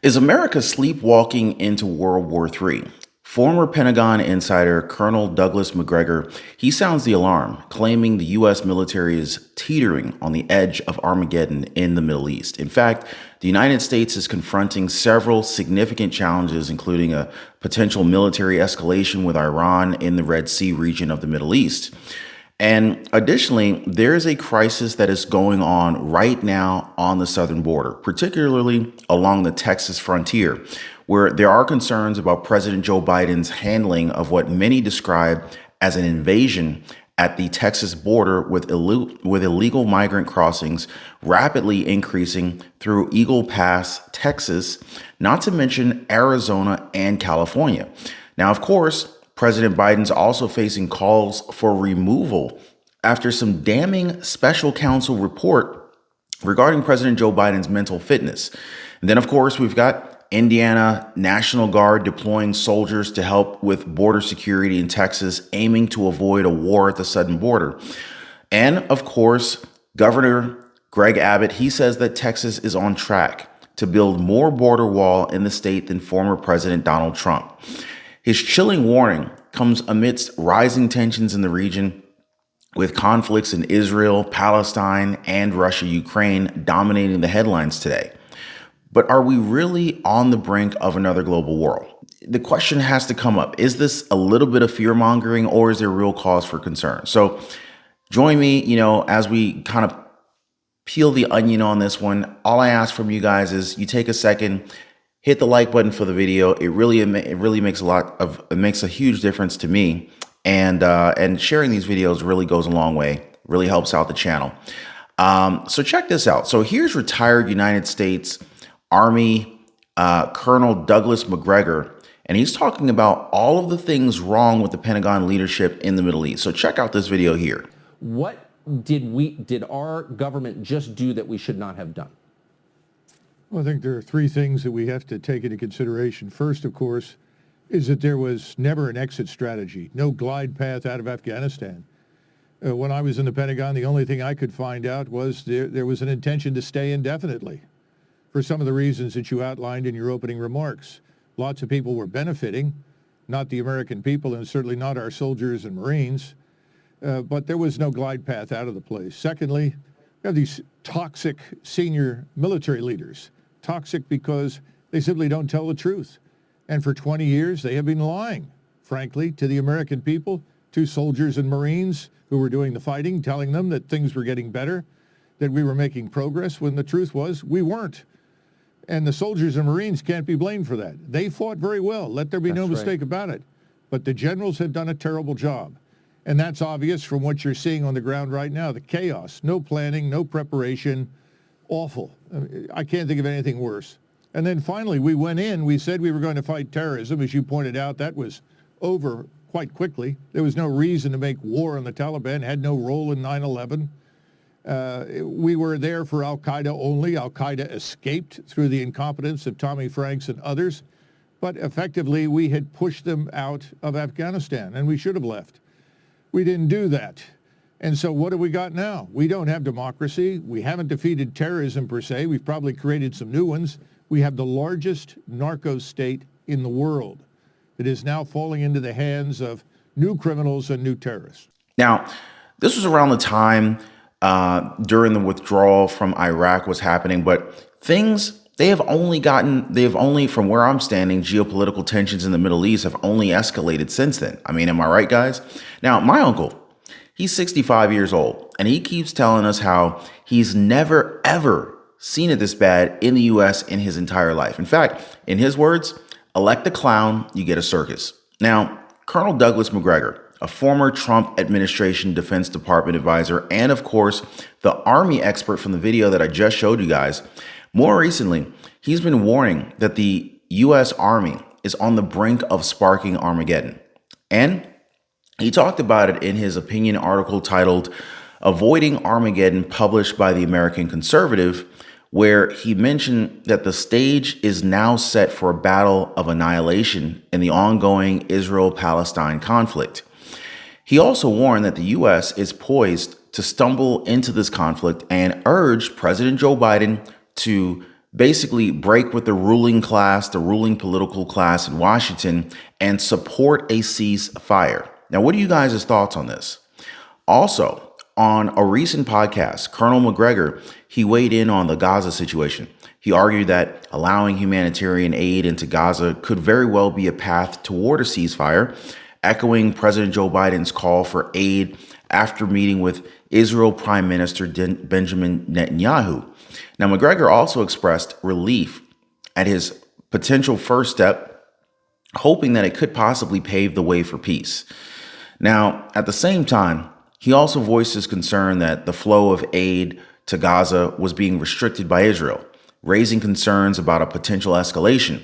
Is America sleepwalking into World War III? Former Pentagon insider Colonel Douglas Macgregor, he sounds the alarm, claiming the U.S. military is teetering on the edge of Armageddon in the Middle East. In fact, the United States is confronting several significant challenges, including a potential military escalation with Iran in the Red Sea region of the Middle East. And additionally, there is a crisis that is going on right now on the southern border, particularly along the Texas frontier, where there are concerns about President Joe Biden's handling of what many describe as an invasion at the Texas border with illegal migrant crossings rapidly increasing through Eagle Pass, Texas, not to mention Arizona and California. Now, of course, President Biden's also facing calls for removal after some damning special counsel report regarding President Joe Biden's mental fitness. And then, of course, we've got Indiana National Guard deploying soldiers to help with border security in Texas, aiming to avoid a war at the southern border. And, of course, Governor Greg Abbott, he says that Texas is on track to build more border wall in the state than former President Donald Trump. His chilling warning comes amidst rising tensions in the region, with conflicts in Israel, Palestine, and Russia, Ukraine dominating the headlines today. But are we really on the brink of another global war? The question has to come up. Is this a little bit of fear mongering, or is there real cause for concern? So join me, as we kind of peel the onion on this one. All I ask from you guys is you take a second, hit the like button for the video. It really makes a huge difference to me, and sharing these videos really goes a long way. Really helps out the channel. So check this out. So here's retired United States Army Colonel Douglas Macgregor, and he's talking about all of the things wrong with the Pentagon leadership in the Middle East. So check out this video here. What did our government just do that we should not have done? Well, I think there are three things that we have to take into consideration. First, of course, is that there was never an exit strategy, no glide path out of Afghanistan. When I was in the Pentagon, the only thing I could find out was there was an intention to stay indefinitely for some of the reasons that you outlined in your opening remarks. Lots of people were benefiting, not the American people and certainly not our soldiers and Marines, but there was no glide path out of the place. Secondly, we have these toxic senior military leaders. Toxic because they simply don't tell the truth. And for 20 years, they have been lying, frankly, to the American people, to soldiers and Marines who were doing the fighting, telling them that things were getting better, that we were making progress, when the truth was we weren't. And the soldiers and Marines can't be blamed for that. They fought very well. Let there be no mistake about it. But the generals have done a terrible job. And that's obvious from what you're seeing on the ground right now, the chaos, no planning, no preparation, awful. I can't think of anything worse. And then finally, we went in, we said we were going to fight terrorism. As you pointed out, that was over quite quickly. There was no reason to make war on the Taliban, had no role in 9/11. We were there for al-Qaeda only. Al-Qaeda escaped through the incompetence of Tommy Franks and others. But effectively, we had pushed them out of Afghanistan, and we should have left. We didn't do that. And so what have we got now? We don't have democracy. We haven't defeated terrorism per se. We've probably created some new ones. We have the largest narco state in the world that is now falling into the hands of new criminals and new terrorists. Now, this was around the time during the withdrawal from Iraq was happening, but they have only, from where I'm standing, geopolitical tensions in the Middle East have only escalated since then. I mean, am I right, guys? Now, my uncle, he's 65 years old, and he keeps telling us how he's never, ever seen it this bad in the U.S. in his entire life. In fact, in his words, elect a clown, you get a circus. Now, Colonel Douglas Macgregor, a former Trump administration Defense Department advisor, and of course, the Army expert from the video that I just showed you guys, more recently, he's been warning that the U.S. Army is on the brink of sparking Armageddon. And he talked about it in his opinion article titled Avoiding Armageddon, published by the American Conservative, where he mentioned that the stage is now set for a battle of annihilation in the ongoing Israel-Palestine conflict. He also warned that the U.S. is poised to stumble into this conflict and urged President Joe Biden to basically break with the ruling class, the ruling political class in Washington, and support a ceasefire. Now, what are you guys' thoughts on this? Also, on a recent podcast, Colonel Macgregor, he weighed in on the Gaza situation. He argued that allowing humanitarian aid into Gaza could very well be a path toward a ceasefire, echoing President Joe Biden's call for aid after meeting with Israel Prime Minister Benjamin Netanyahu. Now, Macgregor also expressed relief at his potential first step, hoping that it could possibly pave the way for peace. Now, at the same time, he also voiced his concern that the flow of aid to Gaza was being restricted by Israel, raising concerns about a potential escalation.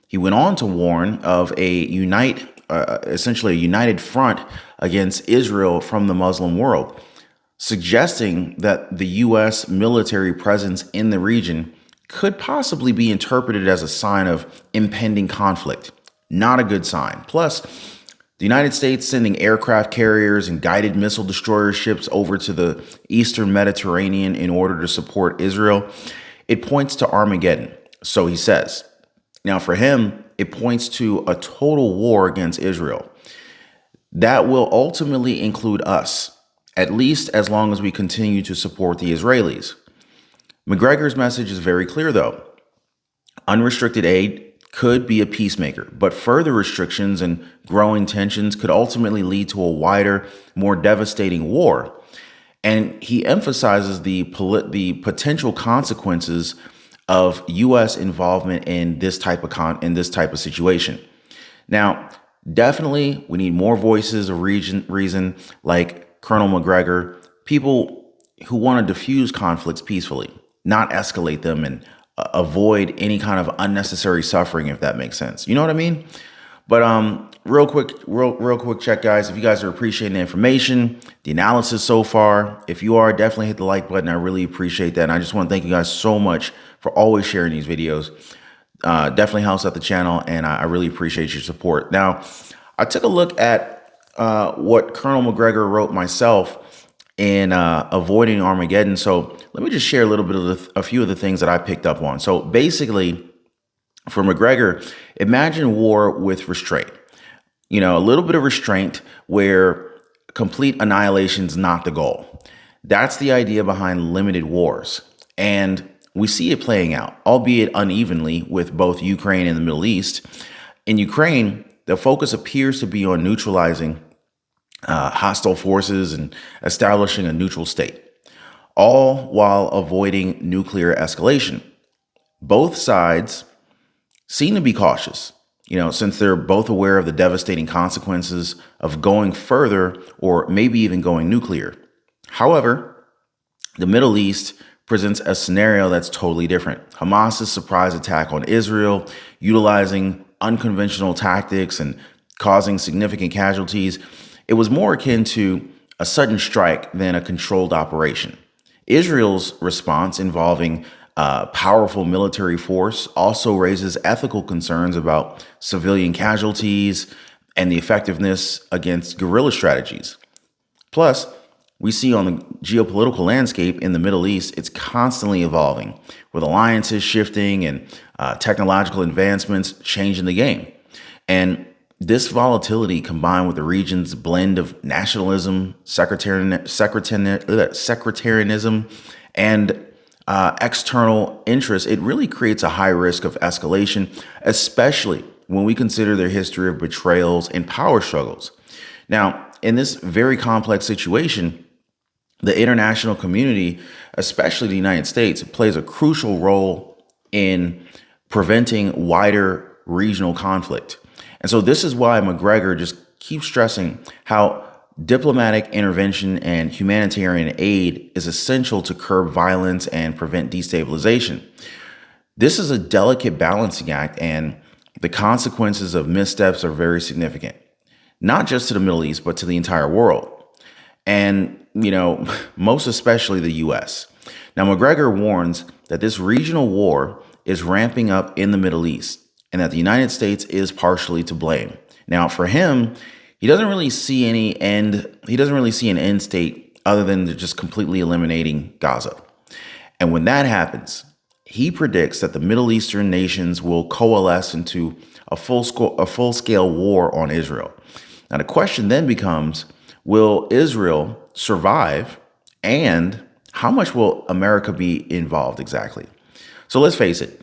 He went on to warn of essentially a united front against Israel from the Muslim world, suggesting that the U.S. military presence in the region could possibly be interpreted as a sign of impending conflict. Not a good sign. Plus, the United States sending aircraft carriers and guided missile destroyer ships over to the Eastern Mediterranean in order to support Israel, it points to Armageddon, so he says. Now, for him, it points to a total war against Israel. That will ultimately include us, at least as long as we continue to support the Israelis. Macgregor's message is very clear, though. Unrestricted aid could be a peacemaker, but further restrictions and growing tensions could ultimately lead to a wider, more devastating war. And he emphasizes the potential consequences of U.S. involvement in this type of situation. Now, definitely, we need more voices of reason like Colonel Macgregor, people who want to diffuse conflicts peacefully, not escalate them and avoid any kind of unnecessary suffering, if that makes sense. You know what I mean? But real quick check, guys. If you guys are appreciating the information, the analysis so far, if you are, definitely hit the like button. I really appreciate that. And I just want to thank you guys so much for always sharing these videos. Definitely helps out the channel, and I really appreciate your support. Now, I took a look at what Colonel Macgregor wrote myself in Avoiding Armageddon. So let me just share a little bit of a few of the things that I picked up on. So basically, for Macgregor, imagine war with restraint. You know, a little bit of restraint where complete annihilation is not the goal. That's the idea behind limited wars. And we see it playing out, albeit unevenly, with both Ukraine and the Middle East. In Ukraine, the focus appears to be on neutralizing hostile forces and establishing a neutral state, all while avoiding nuclear escalation. Both sides seem to be cautious, since they're both aware of the devastating consequences of going further or maybe even going nuclear. However, the Middle East presents a scenario that's totally different. Hamas's surprise attack on Israel, utilizing unconventional tactics and causing significant casualties, it was more akin to a sudden strike than a controlled operation. Israel's response, involving powerful military force, also raises ethical concerns about civilian casualties and the effectiveness against guerrilla strategies. Plus, we see on the geopolitical landscape in the Middle East, it's constantly evolving, with alliances shifting and technological advancements changing the game. And this volatility, combined with the region's blend of nationalism, sectarianism, and external interests, it really creates a high risk of escalation, especially when we consider their history of betrayals and power struggles. Now, in this very complex situation, the international community, especially the United States, plays a crucial role in preventing wider regional conflict. And so this is why Macgregor just keeps stressing how diplomatic intervention and humanitarian aid is essential to curb violence and prevent destabilization. This is a delicate balancing act, and the consequences of missteps are very significant, not just to the Middle East, but to the entire world. And, most especially the U.S. Now, Macgregor warns that this regional war is ramping up in the Middle East, and that the United States is partially to blame. Now, for him, he doesn't really see an end state other than just completely eliminating Gaza. And when that happens, he predicts that the Middle Eastern nations will coalesce into a full-scale war on Israel. Now, the question then becomes, will Israel survive, and how much will America be involved exactly? So let's face it,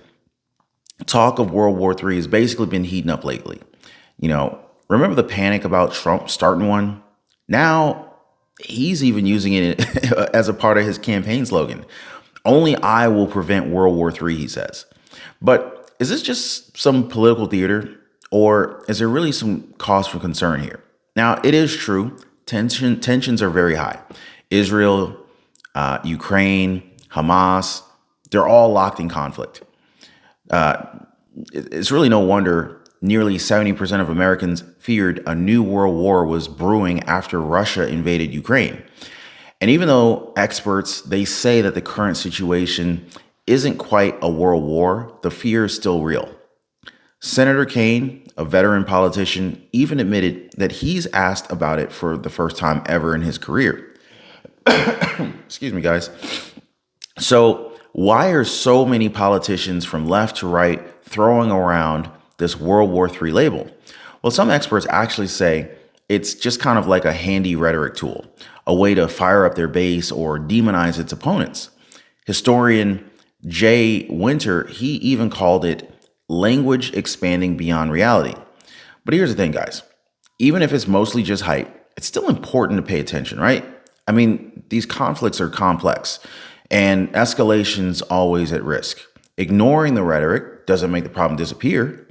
talk of World War III has basically been heating up lately. Remember the panic about Trump starting one? Now he's even using it as a part of his campaign slogan. Only I will prevent World War III, he says. But is this just some political theater, or is there really some cause for concern here? Now, it is true, tensions are very high. Israel, Ukraine, Hamas, they're all locked in conflict. It's really no wonder nearly 70% of Americans feared a new world war was brewing after Russia invaded Ukraine. And even though experts, they say that the current situation isn't quite a world war, the fear is still real. Senator Kaine, a veteran politician, even admitted that he's asked about it for the first time ever in his career. Excuse me, guys. So why are so many politicians from left to right throwing around this World War III label? Well, some experts actually say it's just kind of like a handy rhetoric tool, a way to fire up their base or demonize its opponents. Historian Jay Winter, he even called it language expanding beyond reality. But here's the thing, guys. Even if it's mostly just hype, it's still important to pay attention, right? I mean, these conflicts are complex, and escalation's always at risk. Ignoring the rhetoric doesn't make the problem disappear.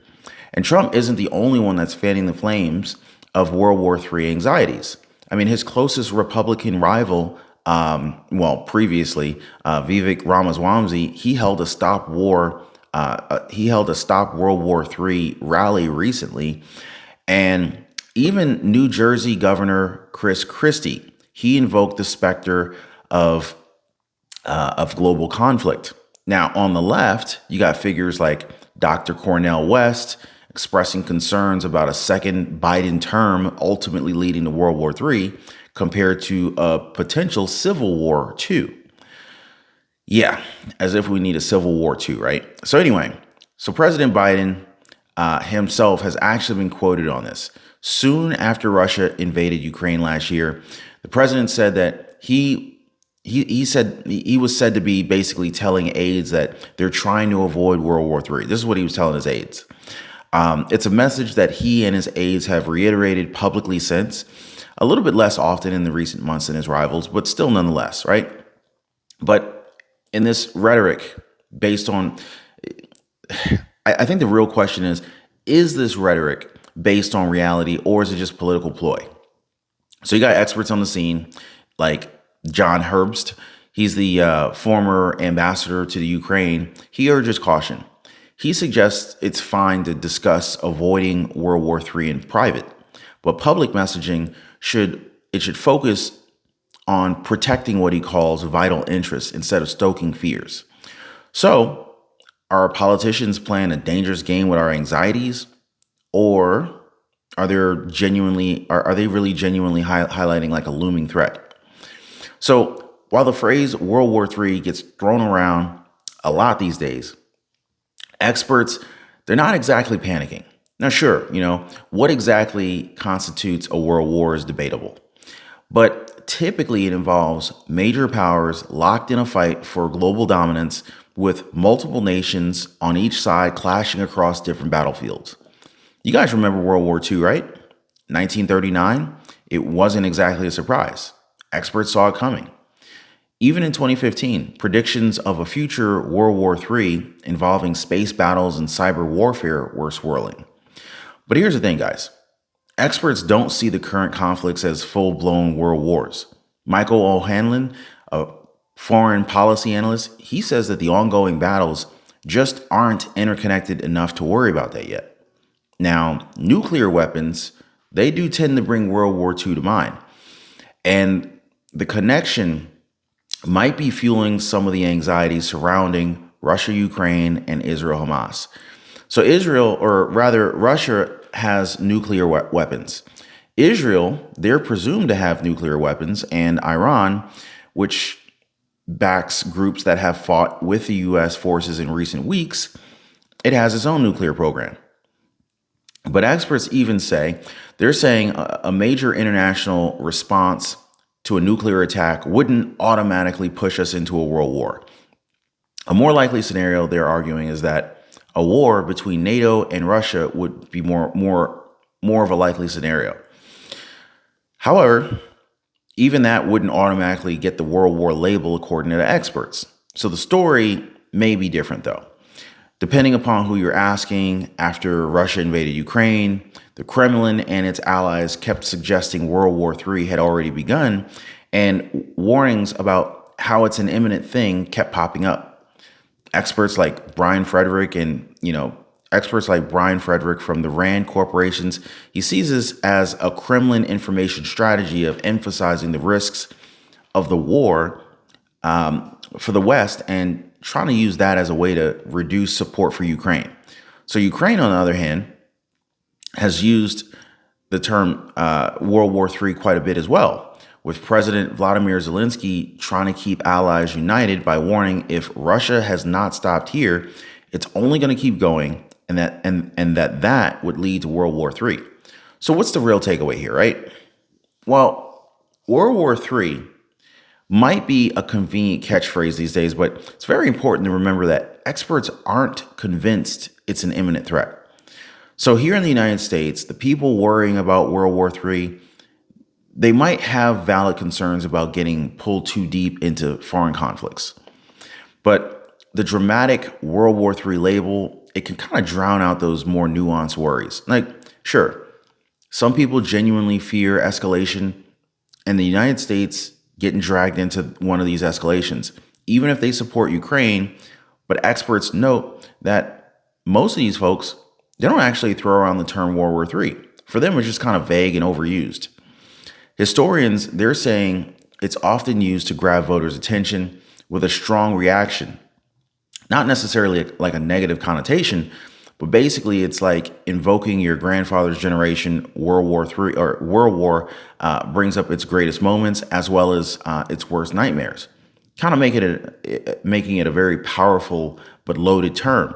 And Trump isn't the only one that's fanning the flames of World War III anxieties. I mean, his closest Republican rival, previously, Vivek Ramaswamy, he held a Stop World War III rally recently. And even New Jersey Governor Chris Christie, he invoked the specter of global conflict. Now, on the left, you got figures like Dr. Cornel West expressing concerns about a second Biden term ultimately leading to World War III compared to a potential Civil War II. Yeah, as if we need a Civil War II, right? So anyway, President Biden himself has actually been quoted on this. Soon after Russia invaded Ukraine last year, the president said that he was said to be basically telling aides that they're trying to avoid World War III. This is what he was telling his aides. It's a message that he and his aides have reiterated publicly since, a little bit less often in the recent months than his rivals, but still nonetheless, right? But in this rhetoric based on, I think the real question is this rhetoric based on reality, or is it just political ploy? So you got experts on the scene like John Herbst. He's the former ambassador to the Ukraine. He urges caution. He suggests it's fine to discuss avoiding World War III in private, but public messaging should focus on protecting what he calls vital interests instead of stoking fears. So, are politicians playing a dangerous game with our anxieties, or are they really genuinely highlighting like a looming threat? So, while the phrase World War III gets thrown around a lot these days, experts, they're not exactly panicking. Now, sure, what exactly constitutes a world war is debatable. But typically it involves major powers locked in a fight for global dominance with multiple nations on each side clashing across different battlefields. You guys remember World War II, right? 1939, it wasn't exactly a surprise. Experts saw it coming. Even in 2015, predictions of a future World War III involving space battles and cyber warfare were swirling. But here's the thing, guys. Experts don't see the current conflicts as full-blown world wars. Michael O'Hanlon, a foreign policy analyst, he says that the ongoing battles just aren't interconnected enough to worry about that yet. Now, nuclear weapons, they do tend to bring World War II to mind. And the connection might be fueling some of the anxiety surrounding Russia, Ukraine, and Israel, Hamas. So Russia has nuclear weapons. Israel, they're presumed to have nuclear weapons, and Iran, which backs groups that have fought with the U.S. forces in recent weeks, it has its own nuclear program. But experts even say, they're saying a major international response to a nuclear attack wouldn't automatically push us into a world war. A more likely scenario, they're arguing, is that a war between NATO and Russia would be more of a likely scenario. However, even that wouldn't automatically get the World War label according to the experts. So the story may be different though. Depending upon who you're asking, after Russia invaded Ukraine, the Kremlin and its allies kept suggesting World War III had already begun, and warnings about how it's an imminent thing kept popping up. Experts like Brian Frederick from the Rand corporations, he sees this as a Kremlin information strategy of emphasizing the risks of the war for the West and trying to use that as a way to reduce support for Ukraine. So Ukraine, on the other hand, has used the term World War III quite a bit as well, with President Vladimir Zelensky trying to keep allies united by warning if Russia has not stopped here, it's only going to keep going, and that would lead to World War III. So what's the real takeaway here, right? Well, World War III might be a convenient catchphrase these days, but it's very important to remember that experts aren't convinced it's an imminent threat. So here in the United States, the people worrying about World War III, they might have valid concerns about getting pulled too deep into foreign conflicts. But the dramatic World War III label, it can kind of drown out those more nuanced worries. Like, sure, some people genuinely fear escalation, and the United States getting dragged into one of these escalations, even if they support Ukraine. But experts note that most of these folks, they don't actually throw around the term World War III. For them, it's just kind of vague and overused. Historians, they're saying it's often used to grab voters' attention with a strong reaction, not necessarily like a negative connotation, but basically it's like invoking your grandfather's generation. World War III or World War brings up its greatest moments as well as its worst nightmares, kind of making it a very powerful but loaded term.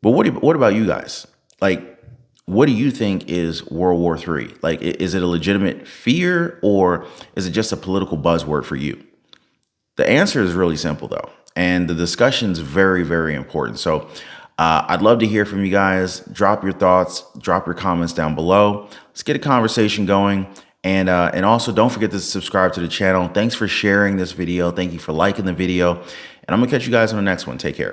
But what about you guys? Like, what do you think is World War III? Like, is it a legitimate fear, or is it just a political buzzword for you? The answer is really simple, though, and the discussion is very, very important. So I'd love to hear from you guys. Drop your thoughts, drop your comments down below. Let's get a conversation going. And also don't forget to subscribe to the channel. Thanks for sharing this video. Thank you for liking the video. And I'm gonna catch you guys on the next one. Take care.